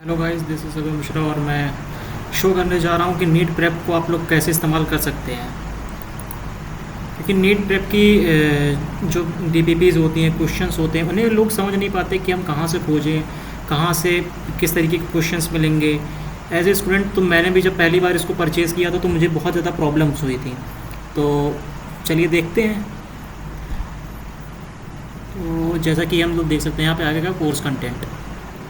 Hello guys, this is अभी मिश्रा और मैं शो करने जा रहा हूँ कि नीट प्रेप को आप लोग कैसे इस्तेमाल कर सकते हैं। क्योंकि नीट प्रेप की जो डीपीपीज़ होती हैं, क्वेश्चंस होते हैं, उन्हें लोग समझ नहीं पाते कि हम कहाँ से खोजें, कहाँ से किस तरीके के क्वेश्चंस मिलेंगे। एज ए स्टूडेंट तो मैंने भी जब पहली बार इसको परचेज़ किया था तो मुझे बहुत ज़्यादा प्रॉब्लम्स हुई थी। तो चलिए देखते हैं। तो जैसा कि हम लोग देख सकते हैं, यहाँ पे आगे का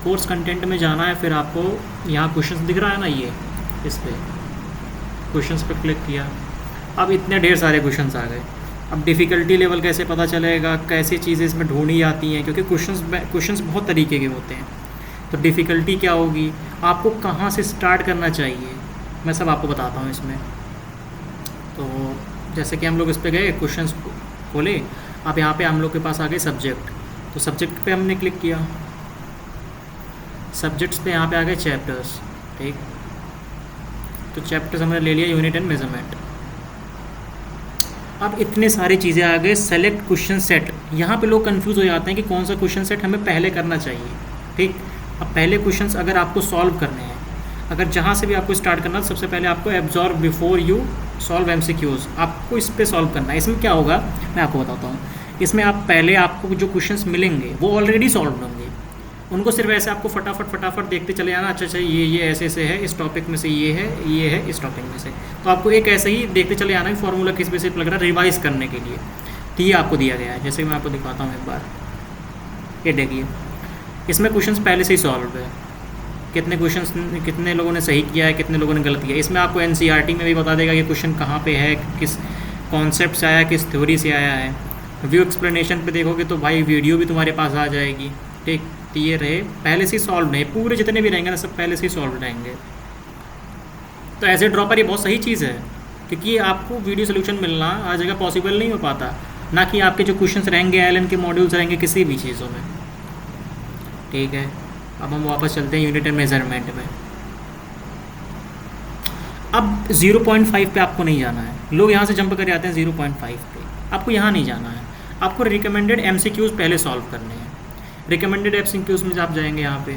कोर्स कंटेंट में जाना है। फिर आपको यहाँ क्वेश्चंस दिख रहा है ना, ये इस पर क्वेश्चंस पे क्लिक किया। अब इतने ढेर सारे क्वेश्चंस आ गए। अब डिफ़िकल्टी लेवल कैसे पता चलेगा, कैसी चीज़ें इसमें ढूंढी जाती हैं, क्योंकि क्वेश्चंस बहुत तरीके के होते हैं। तो डिफ़िकल्टी क्या होगी, आपको कहाँ से स्टार्ट करना चाहिए, मैं सब आपको बताता हूँ इसमें। तो जैसे कि हम लोग इस पर गए, क्वेश्चंस खोले। अब यहाँ पे हम लोग के पास आ गए सब्जेक्ट। तो सब्जेक्ट पे हमने क्लिक किया। सब्जेक्ट्स पे यहाँ पे आ गए चैप्टर्स। ठीक, तो चैप्टर्स हमने ले लिया यूनिट एंड मेजरमेंट। अब इतने सारी चीज़ें आ गए। सेलेक्ट क्वेश्चन सेट, यहाँ पे लोग कंफ्यूज हो जाते हैं कि कौन सा क्वेश्चन सेट हमें पहले करना चाहिए। ठीक, अब पहले क्वेश्चंस अगर आपको सॉल्व करने हैं, अगर जहाँ से भी आपको स्टार्ट करना है, सबसे पहले आपको absorb before you solve MCQs, आपको इस पर सॉल्व करना है। इसमें क्या होगा मैं आपको बताता हूँ। इसमें आपको जो क्वेश्चंस मिलेंगे वो ऑलरेडी सॉल्व होंगे। उनको सिर्फ ऐसे आपको फटाफट देखते चले जाना। अच्छा ये ऐसे है, इस टॉपिक में से ये है इस टॉपिक में से। तो आपको एक ऐसे ही देखते चले जाना कि फॉर्मूला किस पे से लग रहा है, रिवाइज करने के लिए। तो ये आपको दिया गया है। जैसे कि मैं आपको दिखाता हूँ एक बार, ये देखिए, इसमें क्वेश्चंस पहले से ही सॉल्व है। कितने लोगों ने सही किया है, कितने लोगों ने गलत किया है। इसमें आपको एनसीईआरटी में भी बता देगा कि क्वेश्चन कहाँ पे है, किस कॉन्सेप्ट से आया है, किस थ्योरी से आया है। व्यू एक्सप्लेनेशन पे देखोगे तो भाई वीडियो भी तुम्हारे पास आ जाएगी। ठीक, तो ये रहे पहले से ही सॉल्व नहीं, पूरे जितने भी रहेंगे ना सब पहले से ही सॉल्व रहेंगे। तो ऐसे ड्रॉपर ये बहुत सही चीज़ है, क्योंकि आपको वीडियो सोल्यूशन मिलना हर जगह पॉसिबल नहीं हो पाता। ना कि आपके जो क्वेश्चंस रहेंगे, एलएन के मॉड्यूल्स रहेंगे किसी भी चीज़ों में। ठीक है, अब हम वापस चलते हैं यूनिट एंड मेजरमेंट में। अब 0.5 पे आपको नहीं जाना है। लोग यहाँ से जंप कर आते हैं 0.5 पे, आपको यहाँ नहीं जाना है। आपको रिकमेंडेड एमसीक्यूज़ पहले सॉल्व करने हैं। रिकमेंडेड एमसीक्यूज़ में आप जाएंगे, यहाँ पे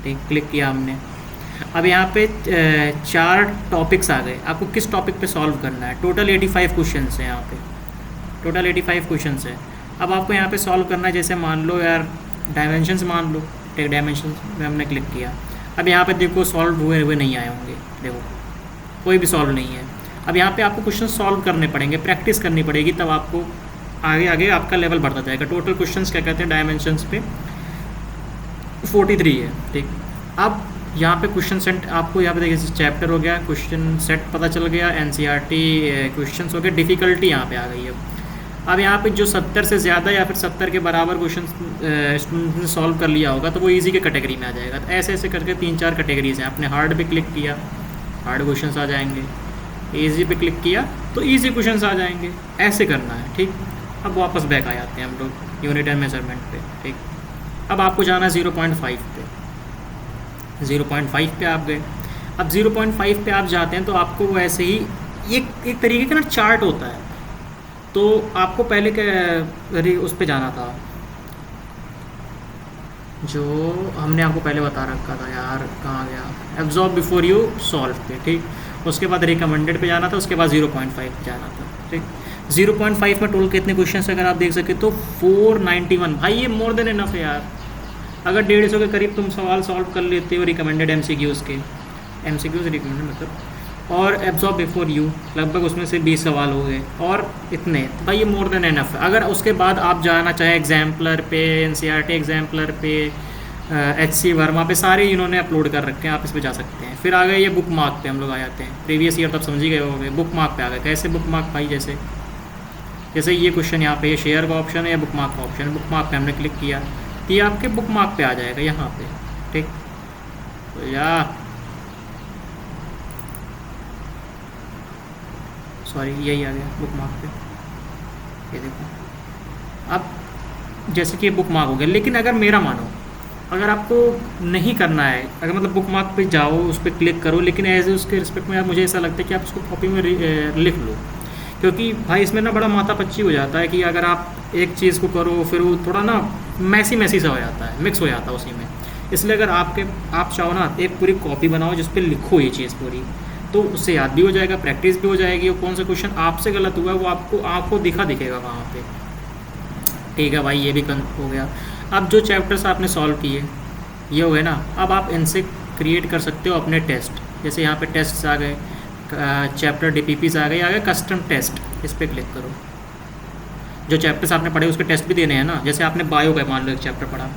ठीक क्लिक किया हमने। अब यहाँ पे 4 टॉपिक्स आ गए। आपको किस टॉपिक पे सॉल्व करना है। टोटल 85 क्वेश्चन हैं यहाँ पे, टोटल 85 क्वेश्चन है। अब आपको यहाँ पे सॉल्व करना है। जैसे मान लो यार डायमेंशंस, मान लो टेक डायमेंशंस में हमने क्लिक किया। अब यहाँ पे देखो सॉल्व हुए नहीं आए होंगे, देखो कोई भी सॉल्व नहीं है। अब यहाँ पे आपको क्वेश्चन सॉल्व करने पड़ेंगे, प्रैक्टिस करनी पड़ेगी, तब आपको आगे आपका लेवल बढ़ता जाएगा। टोटल क्वेश्चंस क्या कहते हैं डायमेंशंस पे 43 है। ठीक, अब यहाँ पे क्वेश्चन सेट आपको यहाँ पे देखिए, चैप्टर हो गया, क्वेश्चन सेट पता चल गया, एनसीईआरटी क्वेश्चंस हो गए, डिफ़िकल्टी यहाँ पे आ गई है। अब यहाँ पे जो 70 से ज़्यादा या फिर 70 के बराबर क्वेश्चन स्टूडेंट ने सॉल्व कर लिया होगा तो वो इजी के कैटेगरी में आ जाएगा। तो ऐसे करके 3-4 कैटेगरीज हैं। आपने हार्ड पे क्लिक किया, हार्ड क्वेश्चंस आ जाएंगे। ईजी पे क्लिक किया तो ईजी क्वेश्चंस आ जाएंगे। ऐसे करना है। ठीक, अब वापस बैक आ जाते हैं हम लोग यूनिट एंड मेजरमेंट पे। ठीक, अब आपको जाना है 0.5 पे। 0.5 पे आप गए। अब 0.5 पे आप जाते हैं तो आपको वो ऐसे ही एक तरीके का ना चार्ट होता है। तो आपको पहले उस पे जाना था, जो हमने आपको पहले बता रखा था यार, कहाँ गया, एब्जॉर्ब बिफोर यू सॉल्व पे। ठीक, उसके बाद रिकमेंडेड पे जाना था, उसके बाद 0.5 पे जाना था। ठीक, 0.5 में टोटल कितने क्वेश्चन अगर आप देख सके तो 491। भाई ये मोर देन इनफ है यार। अगर 150 के करीब तुम सवाल सॉल्व कर लेते हो रिकमेंडेड एमसीक्यूज़ रिकमेंडेड मतलब, और एब्जॉर्ब बिफोर यू लगभग उसमें से 20 सवाल हो गए और इतने, तो भाई ये मोर देन इनफ है। अगर उसके बाद आप जाना चाहें एग्जाम्पलर पे, एनसीईआरटी एग्जाम्पलर पे, HC वर्मा पे, सारे इन्होंने अपलोड कर रखे हैं, आप इस पर जा सकते हैं। फिर आ गए ये बुक मार्क पे हम लोग आ जाते हैं। प्रीवियस ईयर तब समझ ही गए होंगे। बुक मार्क पे आ गए। कैसे बुक मार्क भाई, जैसे ये क्वेश्चन यहाँ पे शेयर का ऑप्शन है या बुक मार्क का ऑप्शन है। बुक मार्क पे हमने क्लिक किया तो ये आपके बुक मार्क पे आ जाएगा यहाँ पे। ठीक, तो यही आ गया बुक मार्क पे। ये देखो, अब जैसे कि बुक मार्क हो गया। लेकिन अगर मेरा मानो, अगर आपको नहीं करना है, अगर मतलब बुक मार्क पे जाओ, उस पर क्लिक करो, लेकिन एज उसके रिस्पेक्ट में मुझे ऐसा लगता है कि आप उसको कॉपी में लिख लो। क्योंकि भाई इसमें ना बड़ा माथा पच्ची हो जाता है कि अगर आप एक चीज़ को करो फिर वो थोड़ा ना मैसी सा हो जाता है, मिक्स हो जाता है उसी में। इसलिए अगर आप चाहो ना एक पूरी कॉपी बनाओ जिस पे लिखो ये चीज़ पूरी, तो उससे याद भी हो जाएगा, प्रैक्टिस भी हो जाएगी, और कौन सा क्वेश्चन आपसे गलत हुआ है वो आपको आंखों दिखेगा वहाँ पे। ठीक है भाई, ये भी हो गया। अब जो चैप्टर्स आपने सॉल्व किए ये हो गए ना, अब आप इनसे क्रिएट कर सकते हो अपने टेस्ट। जैसे यहाँ पे टेस्ट्स आ गए, चैप्टर डीपीपीस आ गए कस्टम टेस्ट, इस पर क्लिक करो। जो चैप्टर्स आपने पढ़े उसके टेस्ट भी देने हैं ना। जैसे आपने बायो का मान लो एक चैप्टर पढ़ा,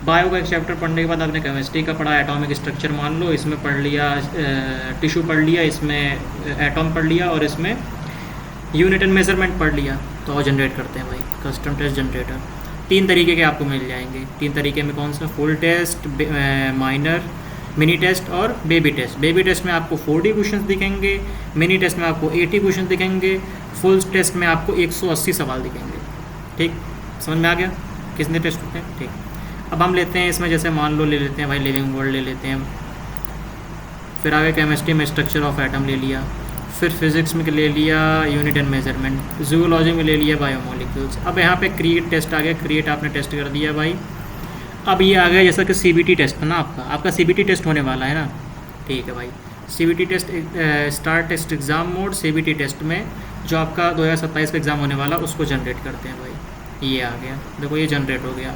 बायो का एक चैप्टर पढ़ने के बाद आपने केमिस्ट्री का पढ़ा, एटॉमिक स्ट्रक्चर मान लो, इसमें पढ़ लिया टिश्यू पढ़ लिया, इसमें एटॉम पढ़ लिया, और इसमें यूनिट एंड मेजरमेंट पढ़ लिया। तो और जनरेट करते हैं भाई कस्टम टेस्ट जनरेटर। 3 तरीके के आपको मिल जाएंगे। 3 तरीके में कौन सा, full test, minor, mini test और बेबी टेस्ट। बेबी टेस्ट में आपको 40 क्वेश्चन दिखेंगे, मिनी टेस्ट में आपको 80 क्वेश्चन दिखेंगे, फुल टेस्ट में आपको 180 सवाल दिखेंगे। ठीक, समझ में आ गया कितने टेस्ट होते हैं। ठीक, अब हम लेते हैं इसमें, जैसे मान लो ले लेते हैं भाई लिविंग वर्ल्ड ले लेते हैं, फिर आगे केमिस्ट्री में स्ट्रक्चर ऑफ एटम ले लिया, फिर फिज़िक्स में ले लिया यूनिट एंड मेजरमेंट, जूलॉजी में ले लिया बायोमोलिक्यूल्स। अब यहाँ पे क्रिएट टेस्ट आ गया, क्रिएट आपने टेस्ट कर दिया भाई। अब ये आ गया जैसा कि CBT टेस्ट था ना, आपका CBT टेस्ट होने वाला है ना। ठीक है भाई, CBT test star test exam mode, CBT test में जो आपका 2027 का एग्ज़ाम होने वाला उसको जनरेट करते हैं भाई। ये आ गया, देखो ये जनरेट हो गया।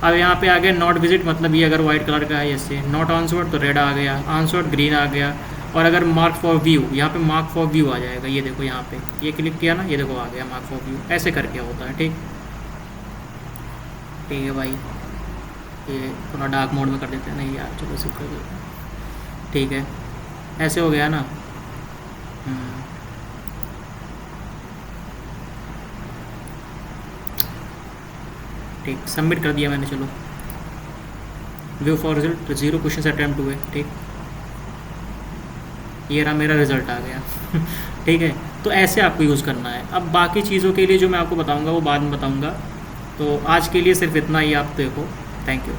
अब यहाँ पे आ गया नॉट विजिट, मतलब ये अगर वाइट कलर का है जैसे, नॉट आंसर्ड तो रेड आ गया, आंसर्ड ग्रीन आ गया, और अगर मार्क फॉर व्यू, यहाँ पे मार्क फॉर व्यू आ जाएगा। ये देखो यहाँ पे ये क्लिक किया ना, ये देखो आ गया मार्क फॉर व्यू। ऐसे करके होता है। ठीक, ठीक है भाई, ये थोड़ा डार्क मोड में कर देते हैं। नहीं यार चलो सिर्फ कर देते हैं। ठीक है, ऐसे हो गया ना। ठीक, सबमिट कर दिया मैंने। चलो view for result, 0 question attempt हुए। ठीक, ये रहा मेरा रिज़ल्ट आ गया। ठीक है, तो ऐसे आपको यूज़ करना है। अब बाकी चीज़ों के लिए जो मैं आपको बताऊंगा वो बाद में बताऊंगा। तो आज के लिए सिर्फ इतना ही आप देखो। Thank you.